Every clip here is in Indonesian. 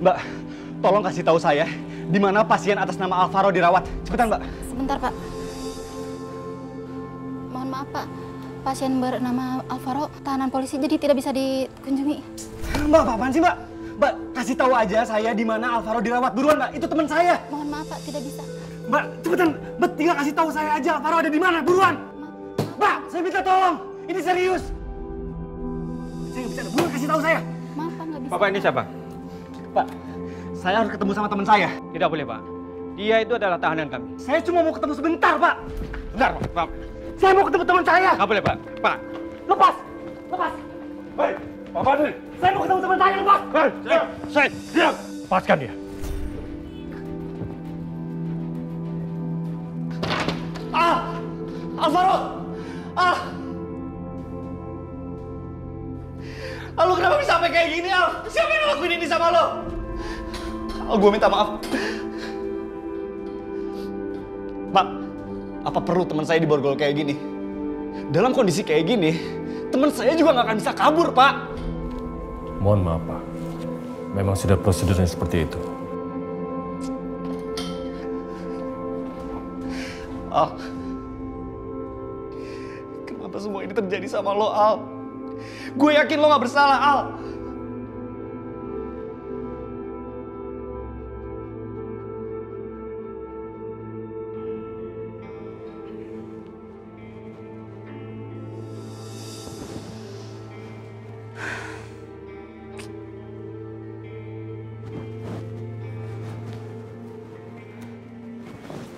Mbak, tolong kasih tahu saya di mana pasien atas nama Alvaro dirawat. Cepetan, Mbak. Sebentar, Pak. Mohon maaf, Pak. Pasien bernama Alvaro tahanan polisi jadi tidak bisa dikunjungi. Mbak, apaan sih, Mbak? Mbak, kasih tahu aja saya di mana Alvaro dirawat. Buruan, Mbak. Itu teman saya. Mohon maaf, Pak, tidak bisa. Mbak, cepetan. Mbak, tinggal kasih tahu saya aja Alvaro ada di mana. Buruan. Mbak, saya minta tolong. Ini serius. Saya nggak bisa. Buruan kasih tahu saya. Maaf, Pak, nggak bisa. Bapak ini siapa? Pak, saya harus ketemu sama teman saya. Tidak boleh, Pak. Dia itu adalah tahanan kami. Saya cuma mau ketemu sebentar, Pak. Bentar, Pak. Saya mau ketemu teman saya. Nggak boleh, Pak. Pak. Lepas. Lepas. Hei, Pak Fadli. Saya mau ketemu teman saya, lepas. Hei, diam. Lepaskan dia. Alvaro! Lu kenapa bisa sampai kayak gini, Al? Siapa yang ngelakuin ini sama lo? Gue minta maaf. Pak, apa perlu teman saya diborgol kayak gini? Dalam kondisi kayak gini, teman saya juga nggak akan bisa kabur, Pak. Mohon maaf, Pak. Memang sudah prosedurnya seperti itu. Al, kenapa semua ini terjadi sama lo, Al? Gue yakin lo gak bersalah, Al.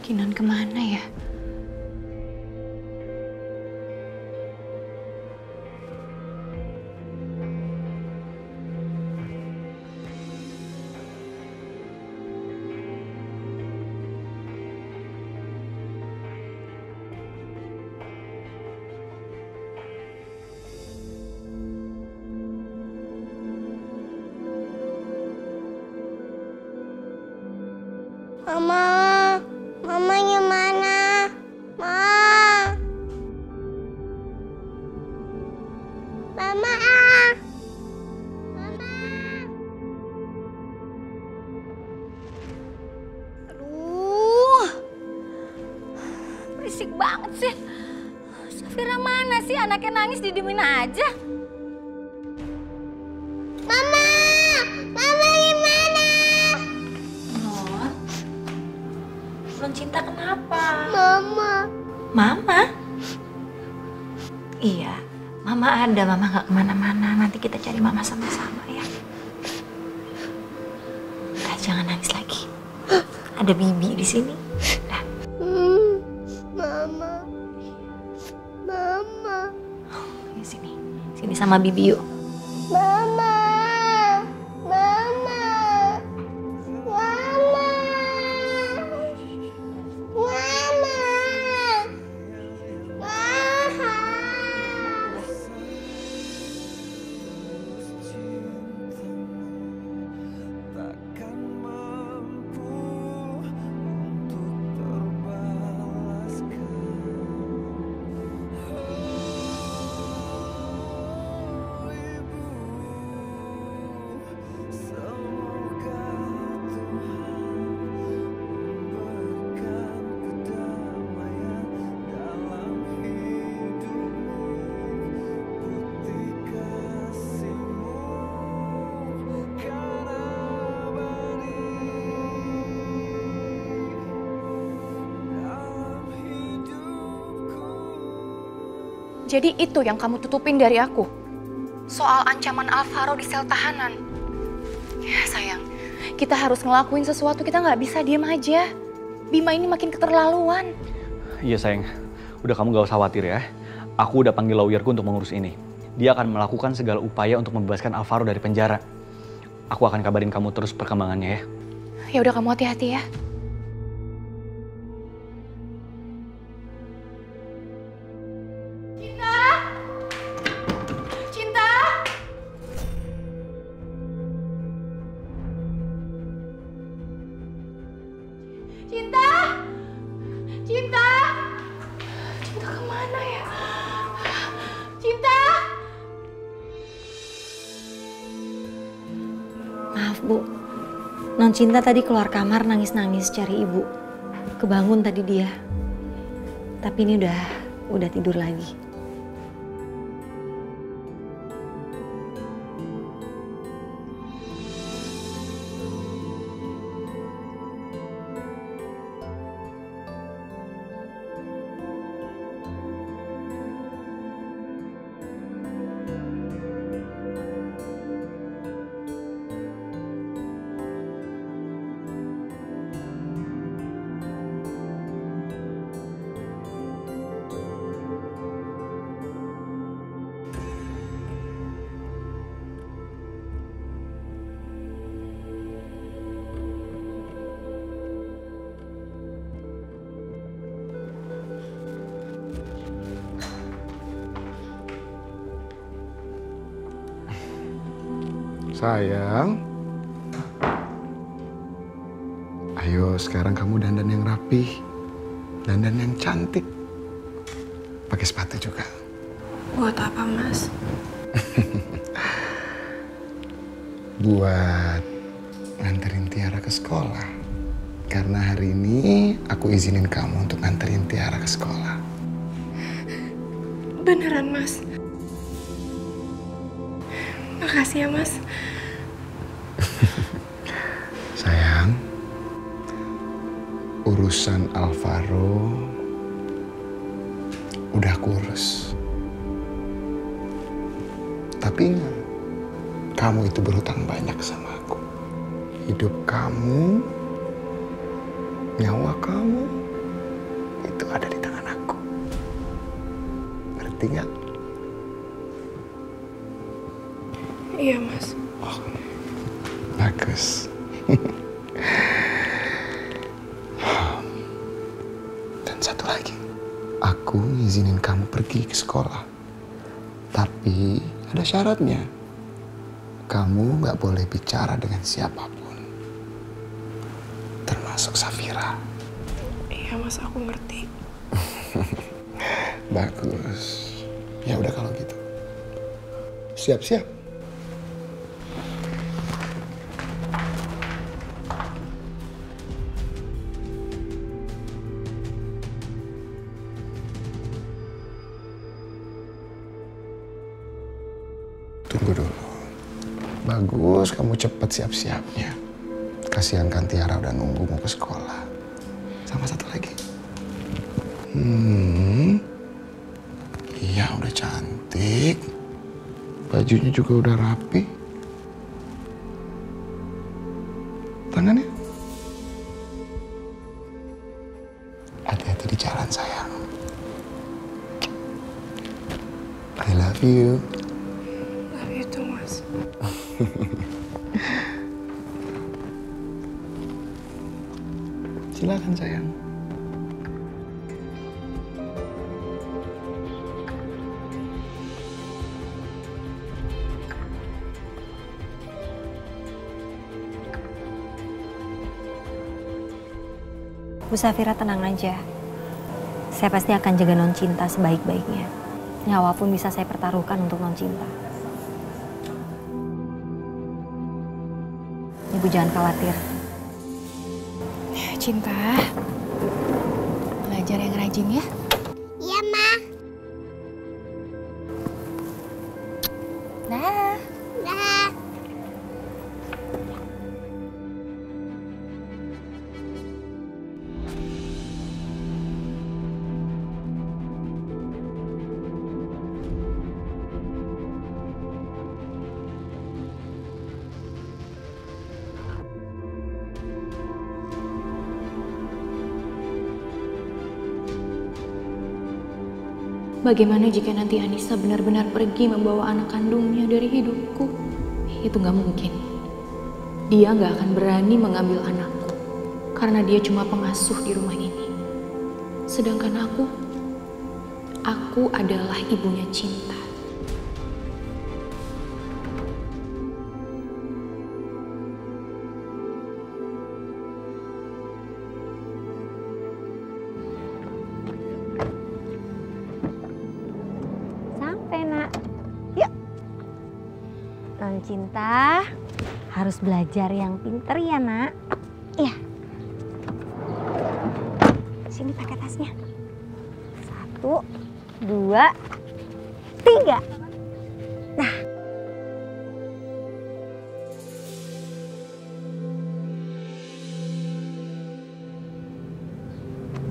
Kinan kemana ya? Mama, mamanya mana? Ma, mama mama. Aduh, berisik banget sih. Safira mana sih? Anaknya nangis didiemin aja. Mama, mama gimana? Non Cinta kenapa? Mama. Mama? Iya, Mama ada. Mama nggak kemana-mana. Nanti kita cari Mama sama-sama ya. Udah, jangan nangis lagi. Ada Bibi di sini. Udah. Mama. Mama. Sini, sini sama Bibi yuk. Mama. Mama. Mama. Mama. Mama. Jadi itu yang kamu tutupin dari aku? Soal ancaman Alvaro di sel tahanan? Ya sayang, kita harus ngelakuin sesuatu, kita nggak bisa diem aja. Bima ini makin keterlaluan. Iya sayang, udah kamu gak usah khawatir ya. Aku udah panggil lawyerku untuk mengurus ini. Dia akan melakukan segala upaya untuk membebaskan Alvaro dari penjara. Aku akan kabarin kamu terus perkembangannya ya. Ya udah, kamu hati-hati ya. Maaf Bu, Non Cinta tadi keluar kamar nangis-nangis cari ibu. Kebangun tadi dia. Tapi ini udah tidur lagi. Sayang, ayo sekarang kamu dandan yang rapih, dandan yang cantik, pakai sepatu juga. Buat apa, Mas? Buat nganterin Tiara ke sekolah. Karena hari ini aku izinin kamu untuk nganterin Tiara ke sekolah. Beneran, Mas? Makasih ya, Mas. Sayang, urusan Alvaro udah aku urus. Tapi ingat, kamu itu berhutang banyak sama aku. Hidup kamu, nyawa kamu, itu ada di tangan aku. Ngerti nggak? Iya, Mas. Oh, bagus. Dan satu lagi, aku ngizinin kamu pergi ke sekolah. Tapi ada syaratnya. Kamu nggak boleh bicara dengan siapapun, termasuk Safira. Iya, Mas, aku ngerti. Bagus. Ya udah kalau gitu. Siap-siap. Tunggu dulu. Bagus, kamu cepet siap-siapnya. Kasihan kan Tiara udah nunggu mau ke sekolah. Sama satu lagi. Iya, udah cantik. Bajunya juga udah rapi. Tangannya. Hati-hati di jalan, sayang. I love you. Itu, Mas. Silakan, sayang. Bu Safira tenang aja. Saya pasti akan jaga Non Cinta sebaik-baiknya. Nyawa pun bisa saya pertaruhkan untuk Non Cinta. Ibu jangan khawatir. Cinta, belajar yang rajin ya. Iya, Ma. Dah. Dah. Bagaimana jika nanti Anissa benar-benar pergi membawa anak kandungnya dari hidupku? Itu nggak mungkin. Dia nggak akan berani mengambil anakku karena dia cuma pengasuh di rumah ini. Sedangkan aku adalah ibunya Cinta. Sampai, Nak. Yuk. Non Cinta, Harus belajar yang pinter ya, Nak. Iya. Sini pakai tasnya. 1, 2, 3. Nah.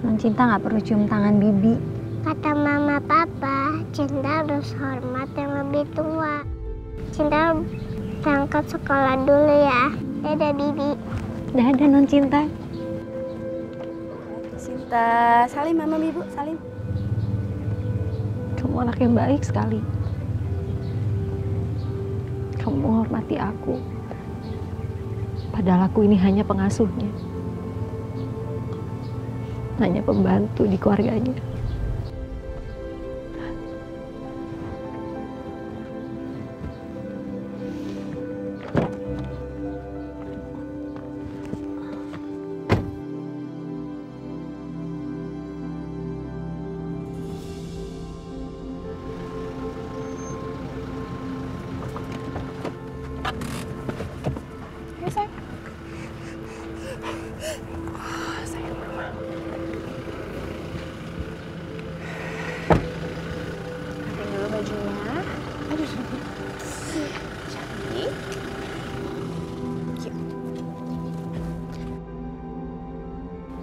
Non Cinta nggak perlu cium tangan Bibi. Kata mama papa, Cinta harus hormat yang lebih tua. Cinta berangkat sekolah dulu ya. Dadah Bibi. Dadah Non Cinta. Cinta, salim mama Ibu, salim. Kamu anak yang baik sekali. Kamu menghormati aku. Padahal aku ini hanya pengasuhnya. Hanya pembantu di keluarganya.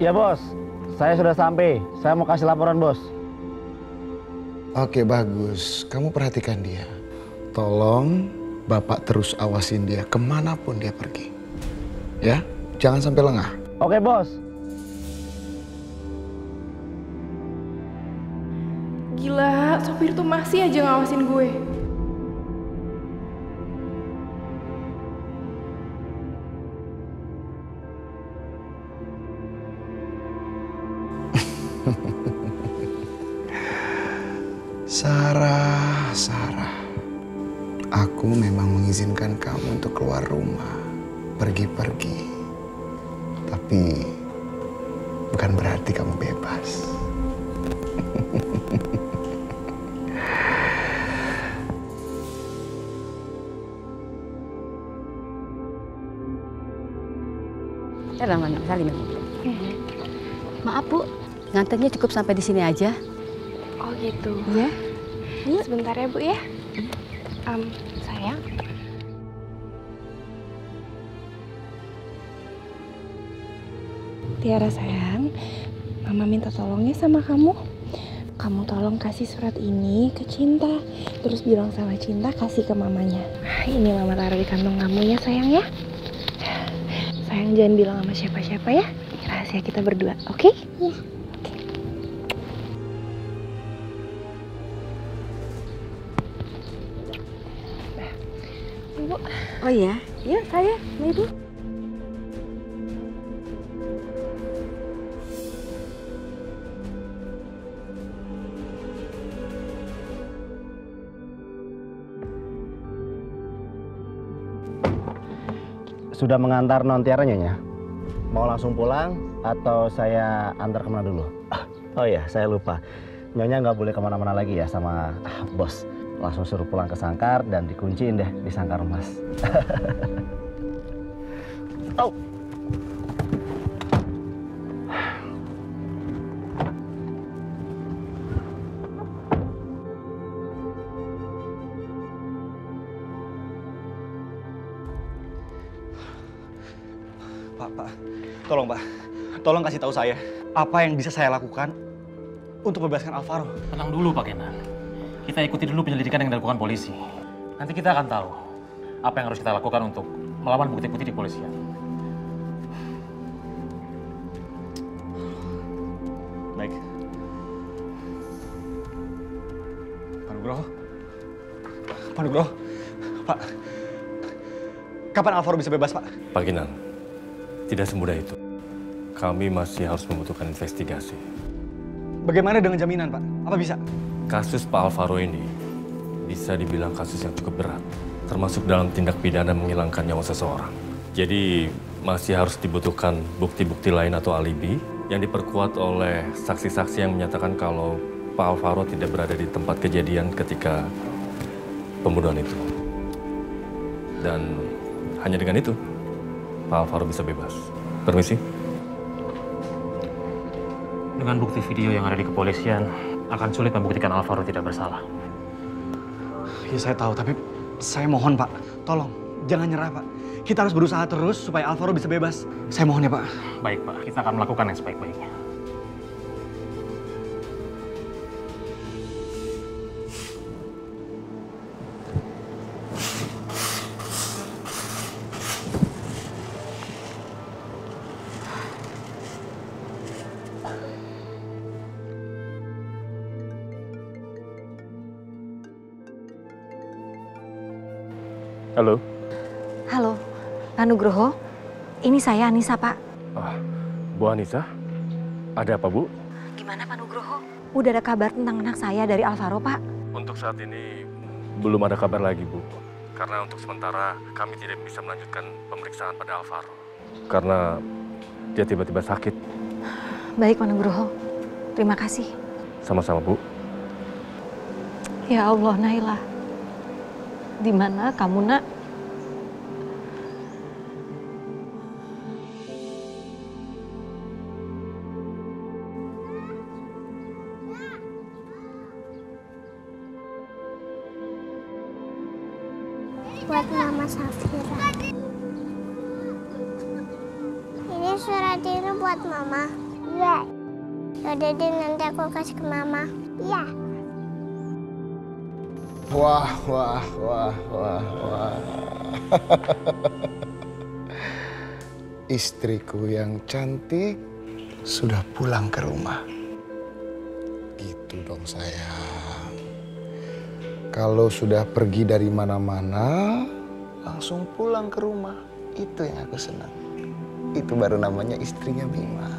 Ya bos, saya sudah sampai. Saya mau kasih laporan bos. Oke bagus, kamu perhatikan dia. Tolong Bapak terus awasin dia kemanapun dia pergi. Ya, jangan sampai lengah. Oke bos. Gila, sopir tuh masih aja ngawasin gue. Sarah, aku memang mengizinkan kamu untuk keluar rumah, pergi-pergi. Tapi bukan berarti kamu bebas. Salim. Maaf Bu, nganternya cukup sampai di sini aja. Oh gitu. Ya. Sebentar ya Bu ya. Sayang. Tiara sayang, Mama minta tolongnya sama kamu. Kamu tolong kasih surat ini ke Cinta. Terus bilang sama Cinta kasih ke mamanya. Ini Mama taruh di kantong kamu ya sayang ya. Sayang jangan bilang sama siapa-siapa ya. Ini rahasia kita berdua, oke? Iya. Ibu. Oh iya, iya saya, Ibu. Sudah mengantar non Tiara Nyonya? Mau langsung pulang atau saya antar kemana dulu? Oh iya, saya lupa. Nyonya nggak boleh kemana-mana lagi ya sama bos. Langsung suruh pulang ke Sangkar dan dikunciin deh di Sangkar Emas. Oh. Pak, tolong Pak, tolong kasih tahu saya apa yang bisa saya lakukan untuk membebaskan Alvaro. Tenang dulu Pak Kenan. Kita ikuti dulu penyelidikan yang dilakukan polisi. Nanti kita akan tahu apa yang harus kita lakukan untuk melawan bukti-bukti di polisian. Baik. Pak Nugroho. Pak, kapan Alvaro bisa bebas, Pak? Pak Kenan, tidak semudah itu. Kami masih harus membutuhkan investigasi. Bagaimana dengan jaminan, Pak? Apa bisa? Kasus Pak Alvaro ini bisa dibilang kasus yang cukup berat, termasuk dalam tindak pidana menghilangkan nyawa seseorang. Jadi masih harus dibutuhkan bukti-bukti lain atau alibi yang diperkuat oleh saksi-saksi yang menyatakan kalau Pak Alvaro tidak berada di tempat kejadian ketika pembunuhan itu. Dan hanya dengan itu, Pak Alvaro bisa bebas. Permisi. Dengan bukti video yang ada di kepolisian, akan sulit membuktikan Alvaro tidak bersalah. Ya saya tahu, tapi saya mohon Pak, tolong jangan nyerah Pak. Kita harus berusaha terus supaya Alvaro bisa bebas. Saya mohon ya Pak. Baik Pak, kita akan melakukan yang sebaik-baiknya. Halo. Halo, Pak Nugroho. Ini saya Anissa, Pak. Bu Anissa, ada apa Bu? Gimana Pak Nugroho? Udah ada kabar tentang anak saya dari Alvaro, Pak? Untuk saat ini belum ada kabar lagi Bu. Karena untuk sementara kami tidak bisa melanjutkan pemeriksaan pada Alvaro. Karena dia tiba-tiba sakit. Baik Pak Nugroho, terima kasih. Sama-sama Bu. Ya Allah, Naila. Di mana kamu, Nak? Buat Mama Safira. Ini surat ini buat Mama. Iya. Yaudah deh, nanti aku kasih ke Mama. Iya. Wah. Istriku yang cantik sudah pulang ke rumah. Gitu dong sayang. Kalau sudah pergi dari mana-mana, langsung pulang ke rumah. Itu yang aku senang. Itu baru namanya istrinya Bima.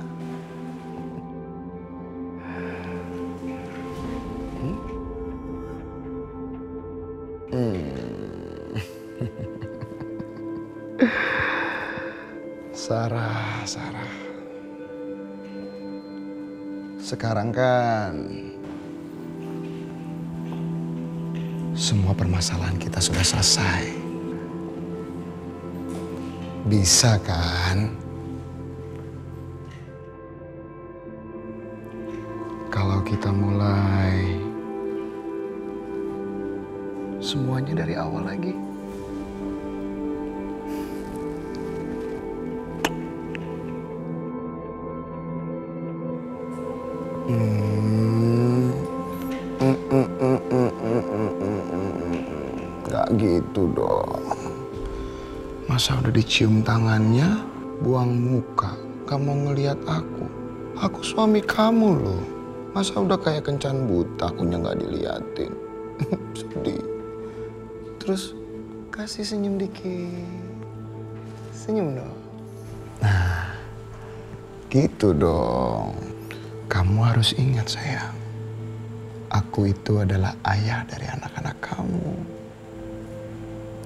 Sarah. Sekarang kan semua permasalahan kita sudah selesai. Bisa kan? Kalau kita mulai semuanya dari awal lagi. Gak gitu dong. Masa udah dicium tangannya, buang muka, gak mau ngelihat aku. Aku suami kamu loh. Masa udah kayak kencan buta, akunya gak diliatin. Sedih. Terus kasih senyum dikit. Senyum dong. Nah, gitu dong. Kamu harus ingat sayang, aku itu adalah ayah dari anak-anak kamu.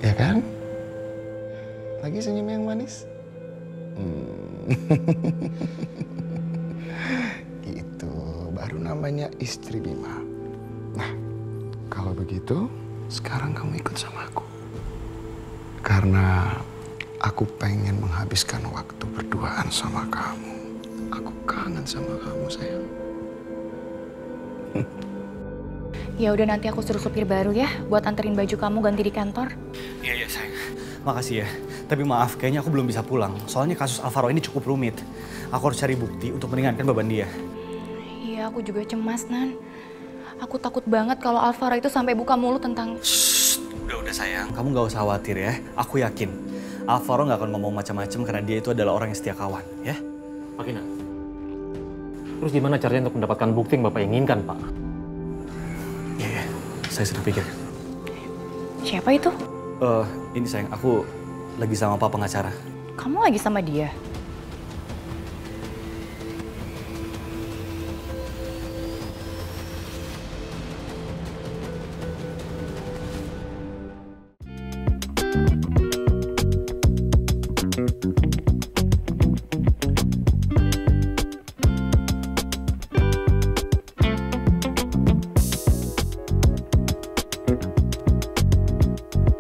Ya kan? Lagi senyum yang manis? Gitu, baru namanya istri Bima. Nah, kalau begitu, sekarang kamu ikut sama aku. Karena aku pengen menghabiskan waktu berduaan sama kamu. Aku kangen sama kamu, sayang. Ya udah, nanti aku suruh supir baru ya buat anterin baju kamu ganti di kantor. Iya sayang. Makasih ya. Tapi maaf, kayaknya aku belum bisa pulang. Soalnya kasus Alvaro ini cukup rumit. Aku harus cari bukti untuk meringankan beban dia. Iya, aku juga cemas, Nan. Aku takut banget kalau Alvaro itu sampai buka mulut tentang... Udah sayang. Kamu gak usah khawatir ya. Aku yakin Alvaro gak akan ngomong macam-macam karena dia itu adalah orang yang setia kawan, ya. Pak Kina, terus gimana caranya untuk mendapatkan bukti yang Bapak inginkan, Pak? Iya, saya sedang pikir. Siapa itu? Ini sayang, aku lagi sama Pak pengacara. Kamu lagi sama dia?